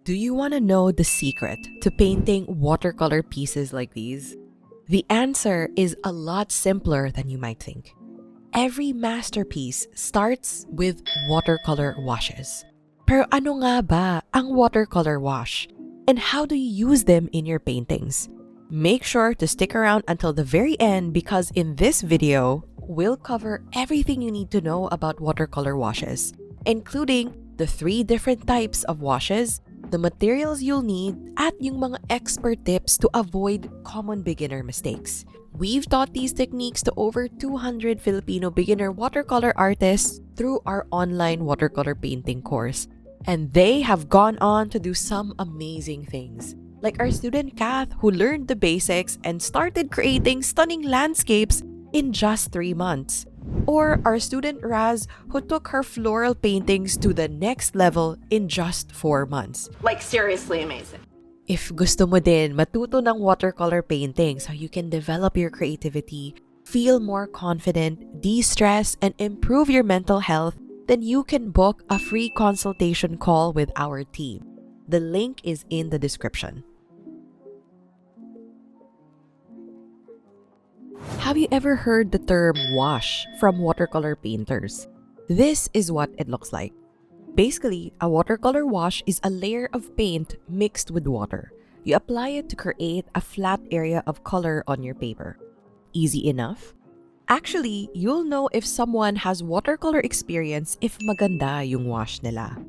Do you want to know the secret to painting watercolor pieces like these? The answer is a lot simpler than you might think. Every masterpiece starts with watercolor washes. Pero ano nga ba ang watercolor wash? And how do you use them in your paintings? Make sure to stick around until the very end because in this video, we'll cover everything you need to know about watercolor washes, including the 3 different types of washes, the materials you'll need, at yung mga expert tips to avoid common beginner mistakes. We've taught these techniques to over 200 Filipino beginner watercolor artists through our online watercolor painting course. And they have gone on to do some amazing things. Like our student Kath, who learned the basics and started creating stunning landscapes in just 3 months. Or our student Raz, who took her floral paintings to the next level in just 4 months. Like, seriously amazing. If gusto mo din matuto ng watercolor painting so you can develop your creativity, feel more confident, de-stress, and improve your mental health, then you can book a free consultation call with our team. The link is in the description. Have you ever heard the term wash from watercolor painters? This is what it looks like. Basically, a watercolor wash is a layer of paint mixed with water. You apply it to create a flat area of color on your paper. Easy enough? Actually, you'll know if someone has watercolor experience if maganda yung wash nila.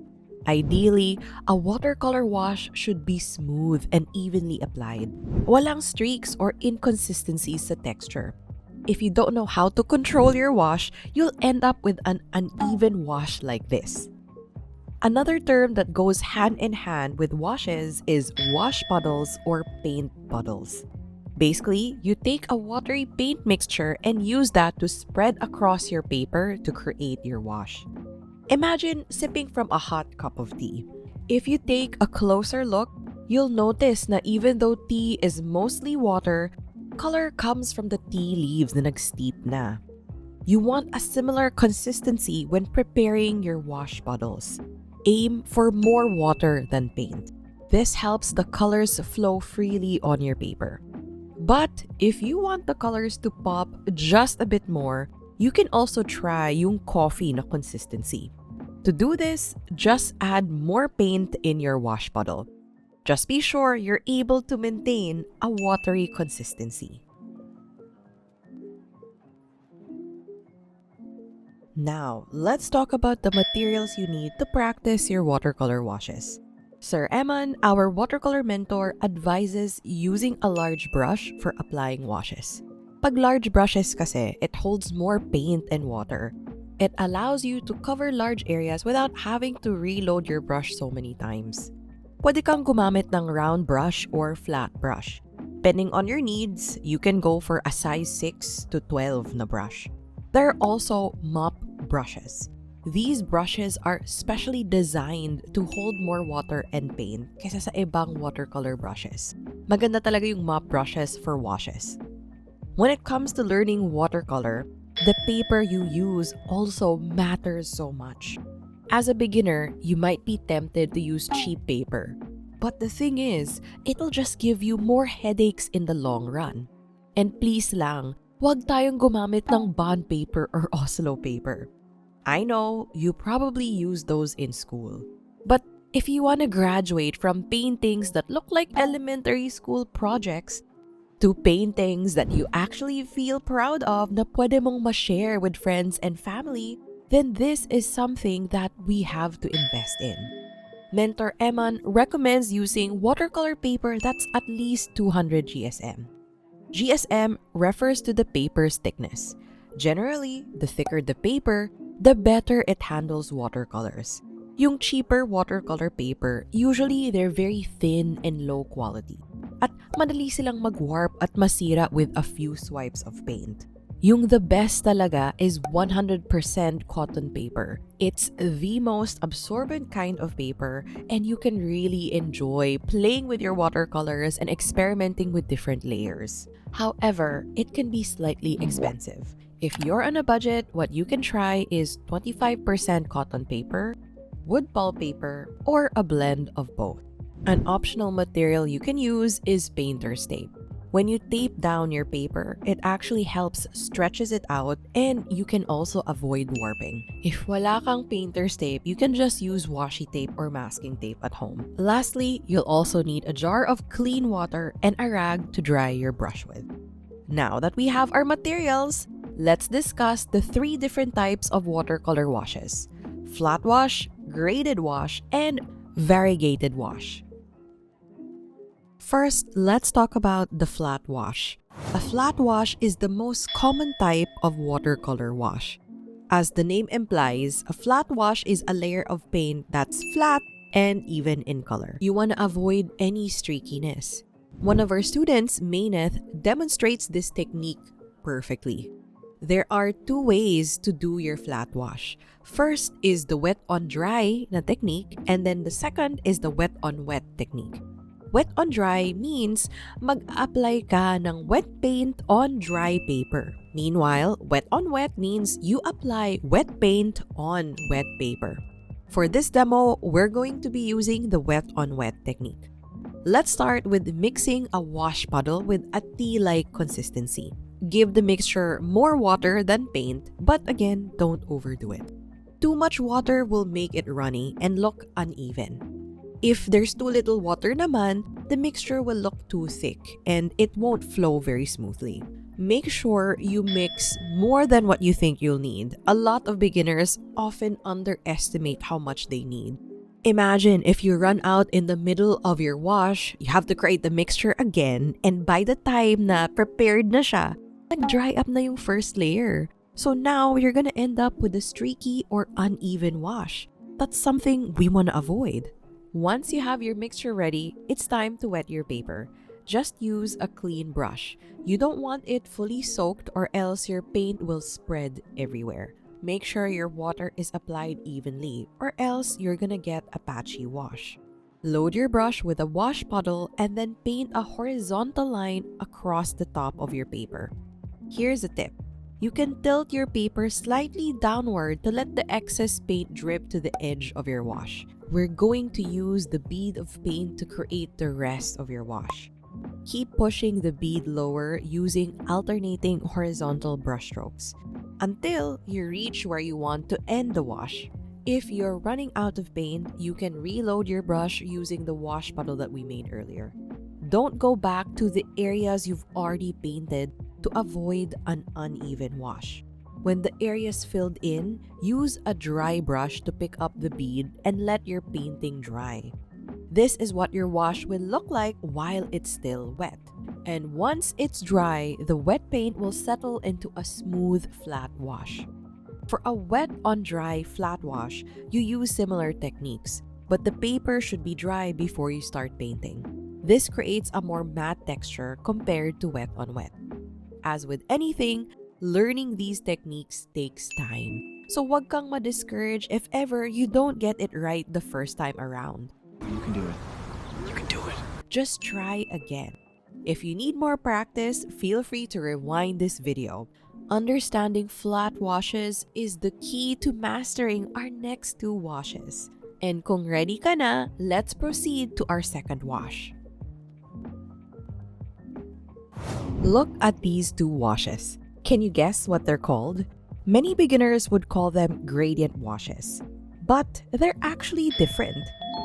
Ideally, a watercolor wash should be smooth and evenly applied. Walang streaks or inconsistencies sa texture. If you don't know how to control your wash, you'll end up with an uneven wash like this. Another term that goes hand in hand with washes is wash puddles or paint puddles. Basically, you take a watery paint mixture and use that to spread across your paper to create your wash. Imagine sipping from a hot cup of tea. If you take a closer look, you'll notice na even though tea is mostly water, color comes from the tea leaves na nag-steep na. You want a similar consistency when preparing your wash puddles. Aim for more water than paint. This helps the colors flow freely on your paper. But if you want the colors to pop just a bit more, you can also try yung coffee na consistency. To do this, just add more paint in your wash puddle. Just be sure you're able to maintain a watery consistency. Now, let's talk about the materials you need to practice your watercolor washes. Sir Eman, our watercolor mentor, advises using a large brush for applying washes. Pag large brushes kasi, it holds more paint and water. It allows you to cover large areas without having to reload your brush so many times. Pwede kang gumamit ng round brush or flat brush. Depending on your needs, you can go for a size 6 to 12 na brush. There are also mop brushes. These brushes are specially designed to hold more water and paint kaysa sa ibang watercolor brushes. Maganda talaga yung mop brushes for washes. When it comes to learning watercolor, the paper you use also matters so much. As a beginner, you might be tempted to use cheap paper. But the thing is, it'll just give you more headaches in the long run. And please lang, huwag tayong gumamit ng bond paper or Oslo paper. I know you probably use those in school. But if you want to graduate from paintings that look like elementary school projects to paintings that you actually feel proud of na pwede mong ma-share with friends and family, then this is something that we have to invest in. Mentor Eman recommends using watercolor paper that's at least 200 GSM. GSM refers to the paper's thickness. Generally, the thicker the paper, the better it handles watercolors. Yung cheaper watercolor paper, usually they're very thin and low quality. At madali silang mag-warp at masira with a few swipes of paint. Yung the best talaga is 100% cotton paper. It's the most absorbent kind of paper and you can really enjoy playing with your watercolors and experimenting with different layers. However, it can be slightly expensive. If you're on a budget, what you can try is 25% cotton paper, wood pulp paper, or a blend of both. An optional material you can use is painter's tape. When you tape down your paper, it actually helps stretches it out and you can also avoid warping. If wala kang painter's tape, you can just use washi tape or masking tape at home. Lastly, you'll also need a jar of clean water and a rag to dry your brush with. Now that we have our materials, let's discuss the 3 different types of watercolor washes: flat wash, graded wash, and variegated wash. First, let's talk about the flat wash. A flat wash is the most common type of watercolor wash. As the name implies, a flat wash is a layer of paint that's flat and even in color. You want to avoid any streakiness. One of our students, Maineth, demonstrates this technique perfectly. There are 2 ways to do your flat wash. First is the wet on dry na technique, and then the second is the wet on wet technique. Wet on dry means mag-apply ka ng wet paint on dry paper. Meanwhile, wet on wet means you apply wet paint on wet paper. For this demo, we're going to be using the wet on wet technique. Let's start with mixing a wash puddle with a tea-like consistency. Give the mixture more water than paint, but again, don't overdo it. Too much water will make it runny and look uneven. If there's too little water naman, the mixture will look too thick and it won't flow very smoothly. Make sure you mix more than what you think you'll need. A lot of beginners often underestimate how much they need. Imagine if you run out in the middle of your wash, you have to create the mixture again, and by the time na prepared na siya, nag-dry up na yung first layer. So now you're gonna end up with a streaky or uneven wash. That's something we want to avoid. Once you have your mixture ready, it's time to wet your paper. Just use a clean brush. You don't want it fully soaked or else your paint will spread everywhere. Make sure your water is applied evenly or else you're gonna get a patchy wash. Load your brush with a wash puddle and then paint a horizontal line across the top of your paper. Here's a tip. You can tilt your paper slightly downward to let the excess paint drip to the edge of your wash. We're going to use the bead of paint to create the rest of your wash. Keep pushing the bead lower using alternating horizontal brushstrokes until you reach where you want to end the wash. If you're running out of paint, you can reload your brush using the wash puddle that we made earlier. Don't go back to the areas you've already painted to avoid an uneven wash. When the area's filled in, use a dry brush to pick up the bead and let your painting dry. This is what your wash will look like while it's still wet. And once it's dry, the wet paint will settle into a smooth, flat wash. For a wet on dry flat wash, you use similar techniques, but the paper should be dry before you start painting. This creates a more matte texture compared to wet on wet. As with anything, learning these techniques takes time. So wag kang ma-discourage if ever you don't get it right the first time around. You can do it. You can do it. Just try again. If you need more practice, feel free to rewind this video. Understanding flat washes is the key to mastering our next 2 washes. And kung ready ka na, let's proceed to our second wash. Look at these 2 washes. Can you guess what they're called? Many beginners would call them gradient washes, but they're actually different.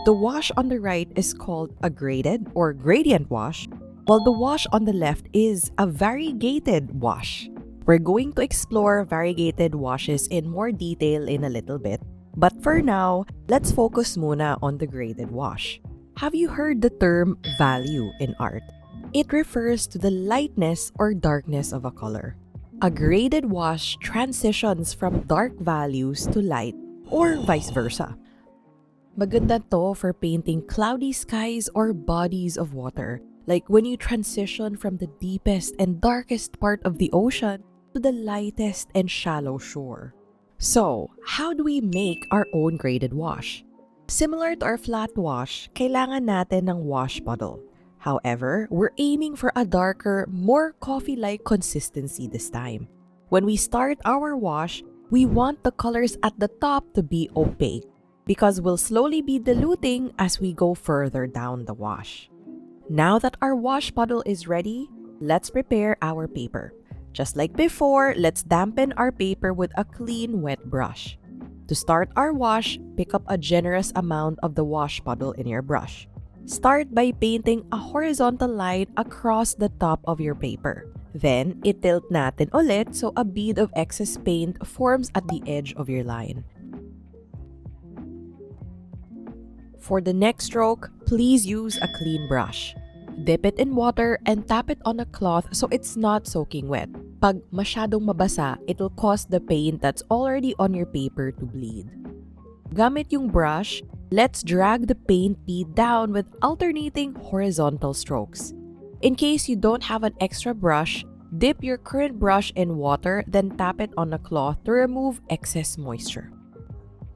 The wash on the right is called a graded or gradient wash, while the wash on the left is a variegated wash. We're going to explore variegated washes in more detail in a little bit, but for now, let's focus muna on the graded wash. Have you heard the term value in art? It refers to the lightness or darkness of a color. A graded wash transitions from dark values to light or vice versa. Maganda to for painting cloudy skies or bodies of water, like when you transition from the deepest and darkest part of the ocean to the lightest and shallow shore. So, how do we make our own graded wash? Similar to our flat wash, kailangan natin ng wash puddle. However, we're aiming for a darker, more coffee-like consistency this time. When we start our wash, we want the colors at the top to be opaque. because we'll slowly be diluting as we go further down the wash. Now that our wash puddle is ready, let's prepare our paper. Just like before, let's dampen our paper with a clean, wet brush. To start our wash, pick up a generous amount of the wash puddle in your brush. Start by painting a horizontal line across the top of your paper. Then, itilt natin ulit so a bead of excess paint forms at the edge of your line. For the next stroke, please use a clean brush. Dip it in water and tap it on a cloth so it's not soaking wet. Pag masyadong mabasa, it'll cause the paint that's already on your paper to bleed. Gamit yung brush, let's drag the paint bead down with alternating horizontal strokes. In case you don't have an extra brush, dip your current brush in water, then tap it on a cloth to remove excess moisture.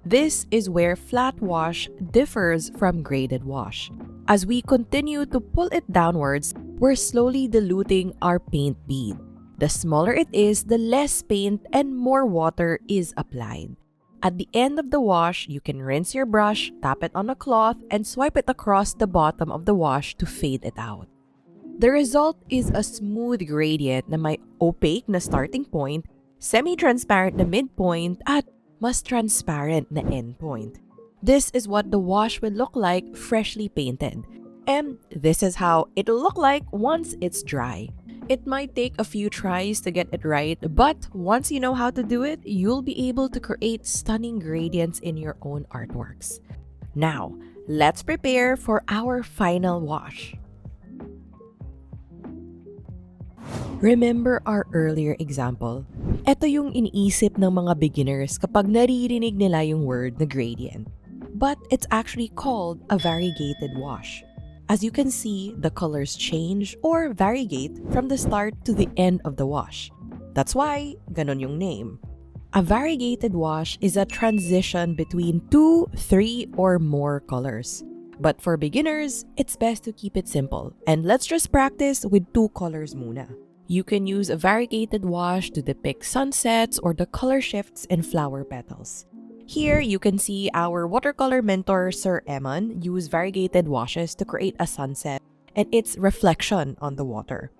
This is where flat wash differs from graded wash. As we continue to pull it downwards, we're slowly diluting our paint bead. The smaller it is, the less paint and more water is applied. At the end of the wash, you can rinse your brush, tap it on a cloth, and swipe it across the bottom of the wash to fade it out. The result is a smooth gradient na may opaque na starting point, semi-transparent na midpoint, at mas transparent na endpoint. This is what the wash will look like freshly painted. And this is how it'll look like once it's dry. It might take a few tries to get it right, but once you know how to do it, you'll be able to create stunning gradients in your own artworks. Now, let's prepare for our final wash. Remember our earlier example? Ito yung iniisip ng mga beginners kapag naririnig nila yung word na gradient. But it's actually called a variegated wash. As you can see, the colors change or variegate from the start to the end of the wash. That's why, ganon yung name. A variegated wash is a transition between 2, 3, or more colors. But for beginners, it's best to keep it simple. And let's just practice with 2 colors muna. You can use a variegated wash to depict sunsets or the color shifts in flower petals. Here, you can see our watercolor mentor, Sir Eman, use variegated washes to create a sunset and its reflection on the water.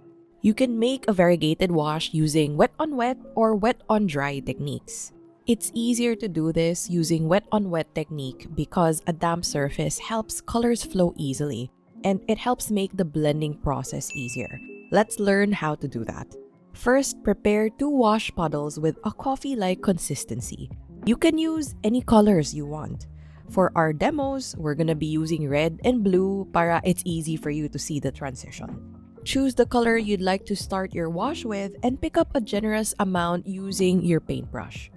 You can make a variegated wash using wet-on-wet or wet-on-dry techniques. It's easier to do this using wet-on-wet technique because a damp surface helps colors flow easily and it helps make the blending process easier. Let's learn how to do that. First, prepare 2 wash puddles with a coffee-like consistency. You can use any colors you want. For our demos, we're gonna be using red and blue para it's easy for you to see the transition. Choose the color you'd like to start your wash with and pick up a generous amount using your paintbrush.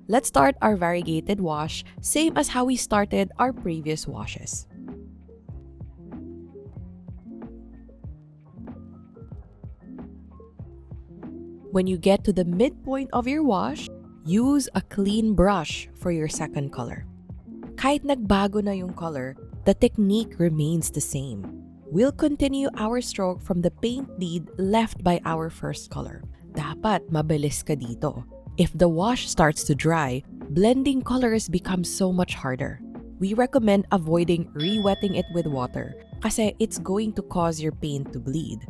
Let's start our variegated wash, same as how we started our previous washes. When you get to the midpoint of your wash, use a clean brush for your second color. Kahit nagbago na yung color, the technique remains the same. We'll continue our stroke from the paint bead left by our first color. Dapat mabilis ka dito. If the wash starts to dry, blending colors becomes so much harder. We recommend avoiding re-wetting it with water kasi it's going to cause your paint to bleed.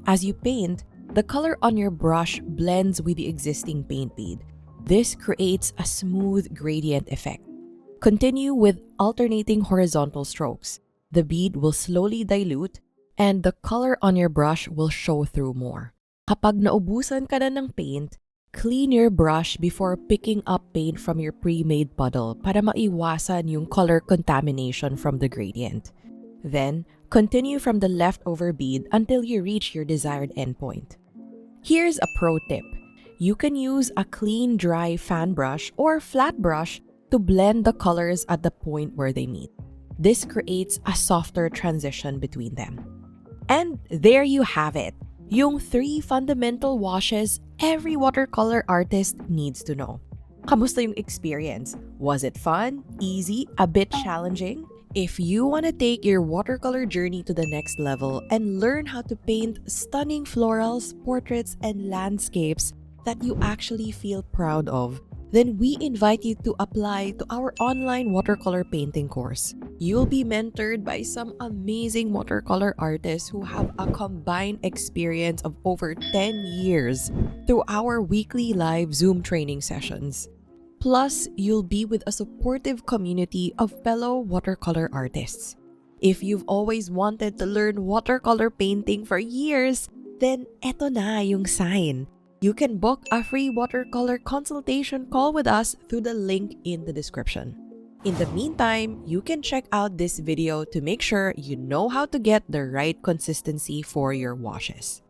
As you paint, the color on your brush blends with the existing paint bead. This creates a smooth gradient effect. Continue with alternating horizontal strokes. The bead will slowly dilute and the color on your brush will show through more. Kapag naubusan ka na ng paint, clean your brush before picking up paint from your pre-made puddle para maiwasan yung color contamination from the gradient. Then, continue from the leftover bead until you reach your desired endpoint. Here's a pro tip. You can use a clean, dry fan brush or flat brush to blend the colors at the point where they meet. This creates a softer transition between them. And there you have it, yung 3 fundamental washes every watercolor artist needs to know. Kamusta yung experience? Was it fun, easy, a bit challenging? If you want to take your watercolor journey to the next level and learn how to paint stunning florals, portraits, and landscapes that you actually feel proud of, then we invite you to apply to our online watercolor painting course. You'll be mentored by some amazing watercolor artists who have a combined experience of over 10 years through our weekly live Zoom training sessions. Plus, you'll be with a supportive community of fellow watercolor artists. If you've always wanted to learn watercolor painting for years, then eto na yung sign. You can book a free watercolor consultation call with us through the link in the description. In the meantime, you can check out this video to make sure you know how to get the right consistency for your washes.